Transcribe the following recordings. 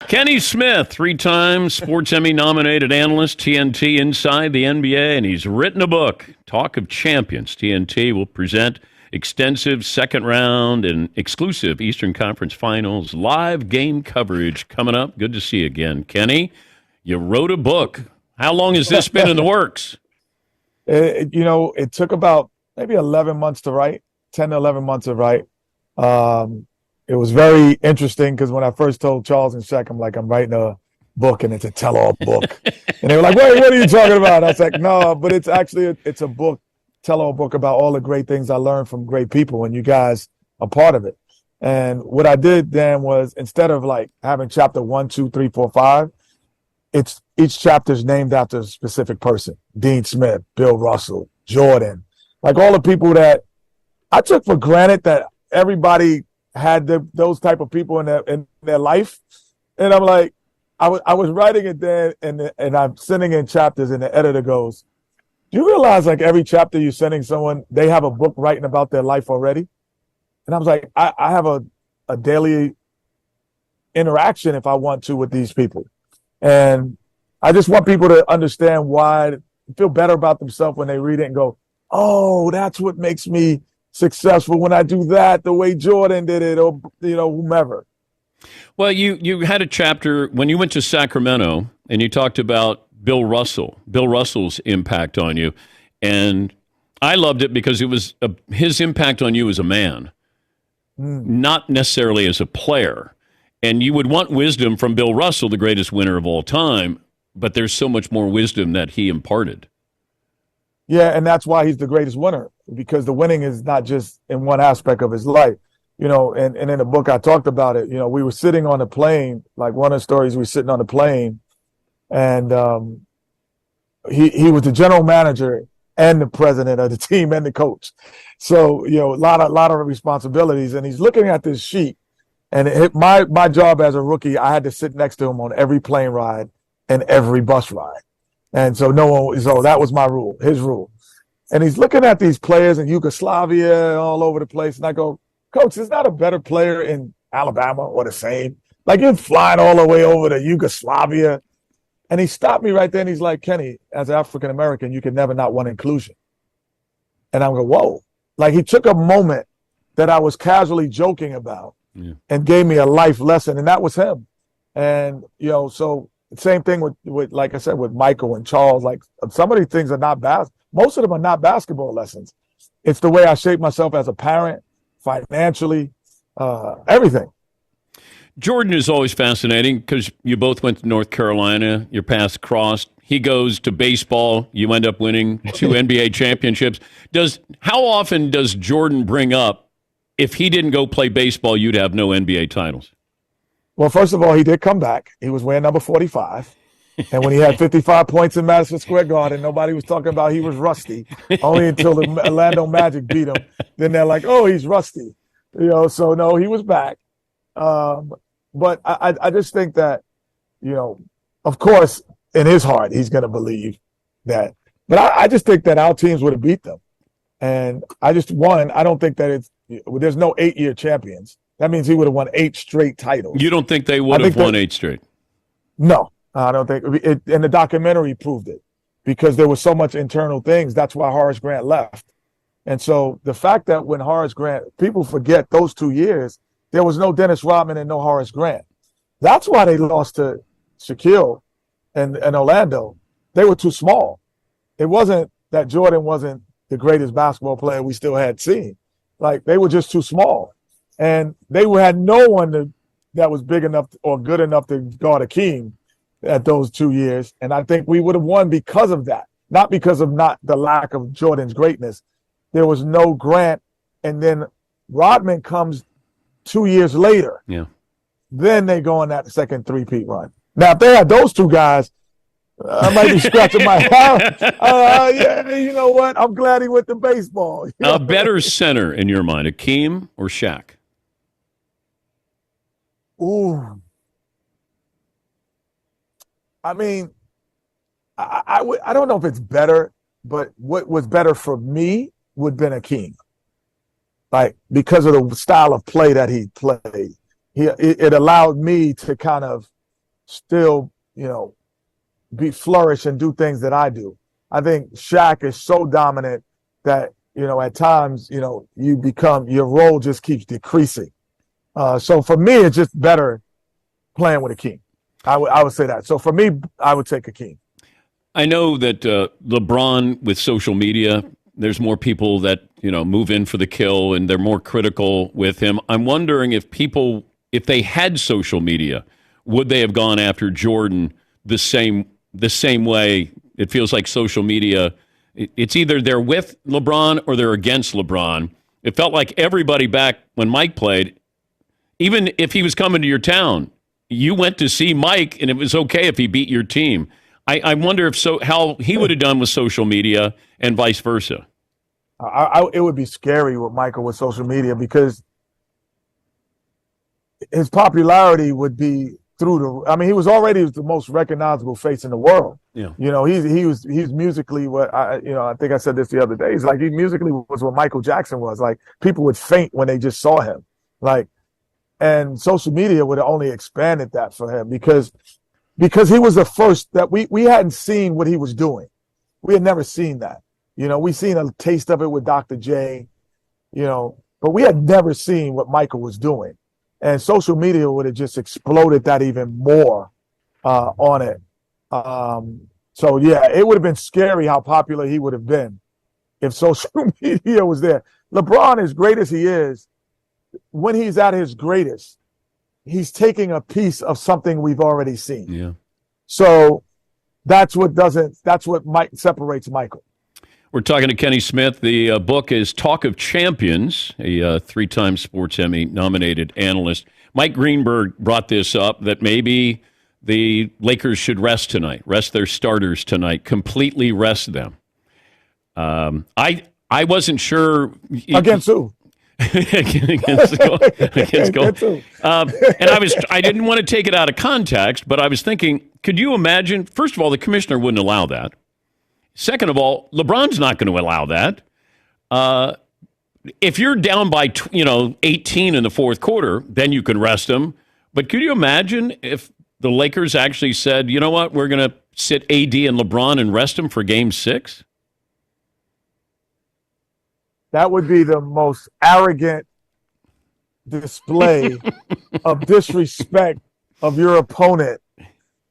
Kenny Smith, three-time Sports Emmy-nominated analyst, TNT Inside the NBA, and he's written a book, Talk of Champions. TNT will present extensive second round and exclusive Eastern Conference Finals live game coverage coming up. Good to see you again, Kenny. You wrote a book. How long has this been in the works? It took about maybe 11 months to write, 10 to 11 months to write. It was very interesting because when I first told Charles and Shaq, I'm like, I'm writing a book and it's a tell-all book. And they were like, wait, what are you talking about? I was like, no, but it's actually, it's a book, tell-all book about all the great things I learned from great people, and you guys are part of it. And what I did then was, instead of like having chapter 1, 2, 3, 4, 5, it's each chapter is named after a specific person. Dean Smith, Bill Russell, Jordan, like all the people that I took for granted that everybody had those type of people in their life. And I'm like, I was writing it then, and I'm sending in chapters, and the editor goes, do you realize like every chapter you're sending someone, they have a book writing about their life already? And I was like, I have a daily interaction if I want to with these people. And I just want people to understand why, feel better about themselves when they read it and go, oh, that's what makes me successful when I do that the way Jordan did it, or whomever. Well, you had a chapter when you went to Sacramento, and you talked about Bill Russell's impact on you, and I loved it because it was his impact on you as a man, not necessarily as a player. And you would want wisdom from Bill Russell, the greatest winner of all time, but there's so much more wisdom that he imparted. Yeah, and that's why he's the greatest winner, because the winning is not just in one aspect of his life. And in the book I talked about it. We were sitting on a plane, like one of the stories, we were sitting on the plane, and he was the general manager and the president of the team and the coach. So, a lot of responsibilities, and he's looking at this sheet. And my job as a rookie, I had to sit next to him on every plane ride and every bus ride. And so that was my rule, his rule. And he's looking at these players in Yugoslavia all over the place. And I go, Coach, there's not a better player in Alabama or the same. Like, you're flying all the way over to Yugoslavia. And he stopped me right there, and he's like, Kenny, as an African-American, you can never not want inclusion. And I'm going, whoa. Like, he took a moment that I was casually joking about and gave me a life lesson, and that was him. And, so same thing with like I said, with Michael and Charles. Like, some of these things are not most of them are not basketball lessons. It's the way I shape myself as a parent, financially, everything. Jordan is always fascinating because you both went to North Carolina. Your paths crossed. He goes to baseball. You end up winning 2 NBA championships. How often does Jordan bring up, if he didn't go play baseball, you'd have no NBA titles? Well, first of all, he did come back. He was wearing number 45. And when he had 55 points in Madison Square Garden, nobody was talking about he was rusty, only until the Orlando Magic beat him. Then they're like, oh, he's rusty. So no, he was back. But I just think that, of course, in his heart, he's going to believe that. But I just think that our teams would have beat them. And I don't think that there's no 8-year champions. That means he would have won 8 straight titles. You don't think they would have won 8 straight? No, I don't think it. And the documentary proved it, because there was so much internal things. That's why Horace Grant left. And so the fact that when Horace Grant, people forget those 2 years, there was no Dennis Rodman and no Horace Grant. That's why they lost to Shaquille and Orlando. They were too small. It wasn't that Jordan wasn't the greatest basketball player we still had seen. Like, they were just too small. And they had no one that was big enough or good enough to guard Hakeem at those 2 years. And I think we would have won because of that, not because of not the lack of Jordan's greatness. There was no Grant. And then Rodman comes 2 years later. Yeah. Then they go on that second three-peat run. Now, if they had those two guys, I might be scratching my head. Yeah, you know what? I'm glad he went to baseball. A better center in your mind, Hakeem or Shaq? Ooh. I mean, I don't know if it's better, but what was better for me would have been Hakeem. Like, because of the style of play that he played. It allowed me to kind of still, be flourish and do things that I do. I think Shaq is so dominant that, at times, your role just keeps decreasing. So for me, it's just better playing with Hakeem. I would say that. So for me, I would take Hakeem. I know that LeBron with social media, there's more people that move in for the kill, and they're more critical with him. I'm wondering if they had social media, would they have gone after Jordan the same way? It feels like social media, it's either they're with LeBron or they're against LeBron. It felt like everybody back when Mike played, even if he was coming to your town, you went to see Mike, and it was okay if he beat your team. I wonder how he would have done with social media and vice versa. It would be scary with Michael with social media because his popularity would be through the. I mean, he was already the most recognizable face in the world. Yeah. He's musically what I think I said this the other day. He's like he musically was what Michael Jackson was. Like people would faint when they just saw him. Like, and social media would have only expanded that for him because he was the first that we hadn't seen what he was doing. We had never seen that. We seen a taste of it with Dr. J, but we had never seen what Michael was doing. And social media would have just exploded that even more on it. So, yeah, it would have been scary how popular he would have been if social media was there. LeBron, as great as he is, when he's at his greatest, he's taking a piece of something we've already seen. Yeah. So that's what separates Michael. We're talking to Kenny Smith. The book is Talk of Champions, a three-time Sports Emmy nominated analyst. Mike Greenberg brought this up, that maybe the Lakers should rest their starters tonight, completely rest them. I wasn't sure. Against who? against goal. And I didn't want to take it out of context, but I was thinking, could you imagine? First of all, the commissioner wouldn't allow that. Second of all, LeBron's not going to allow that. If you're down by 18 in the fourth quarter, then you can rest them. But could you imagine if the Lakers actually said, you know what, we're going to sit AD and LeBron and rest them for Game 6? That would be the most arrogant display of disrespect of your opponent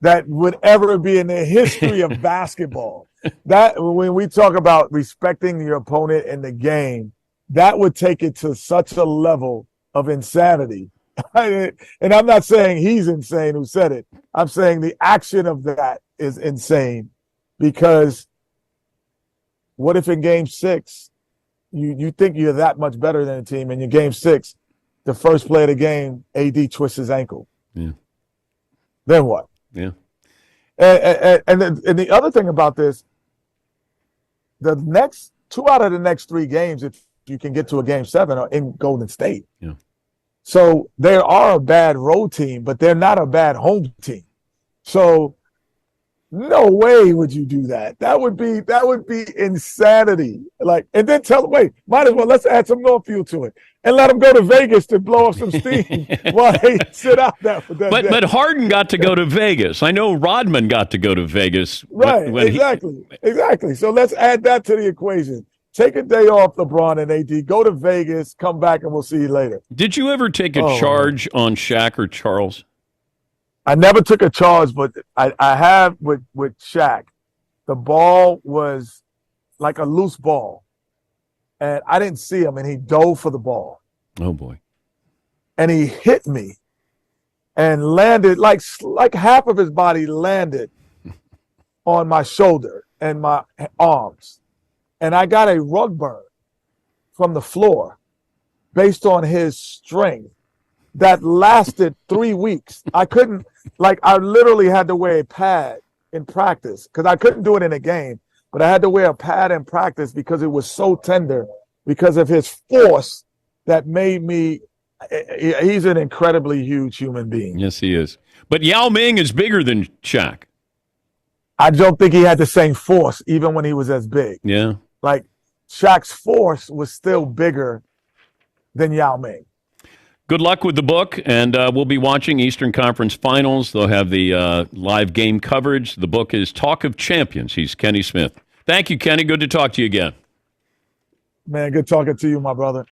that would ever be in the history of basketball. That when we talk about respecting your opponent in the game, that would take it to such a level of insanity. And I'm not saying he's insane who said it. I'm saying the action of that is insane, because what if in Game 6 you think you're that much better than a team, and in Game 6, the first play of the game, AD twists his ankle. Yeah. Then what? Yeah. And the other thing about this, the next 2 out of the next 3 games, if you can get to a Game 7, are in Golden State. Yeah. So they are a bad road team, but they're not a bad home team. So no way would you do that. That would be insanity. Like, and then might as well let's add some more fuel to it and let them go to Vegas to blow up some steam while they sit out there for that. But Harden got to go to Vegas. I know Rodman got to go to Vegas. Right, exactly. So let's add that to the equation. Take a day off, LeBron and AD. Go to Vegas, come back, and we'll see you later. Did you ever take a charge on Shaq or Charles? I never took a charge, but I have with Shaq. The ball was like a loose ball, and I didn't see him, and he dove for the ball. Oh, boy. And he hit me and landed, like half of his body landed on my shoulder and my arms. And I got a rug burn from the floor based on his strength that lasted 3 weeks. I literally had to wear a pad in practice because I couldn't do it in a game, but I had to wear a pad in practice because it was so tender because of his force that made me. He's an incredibly huge human being. Yes, he is. But Yao Ming is bigger than Shaq. I don't think he had the same force even when he was as big. Yeah. Like Shaq's force was still bigger than Yao Ming. Good luck with the book, and we'll be watching Eastern Conference Finals. They'll have the live game coverage. The book is Talk of Champions. He's Kenny Smith. Thank you, Kenny. Good to talk to you again. Man, good talking to you, my brother.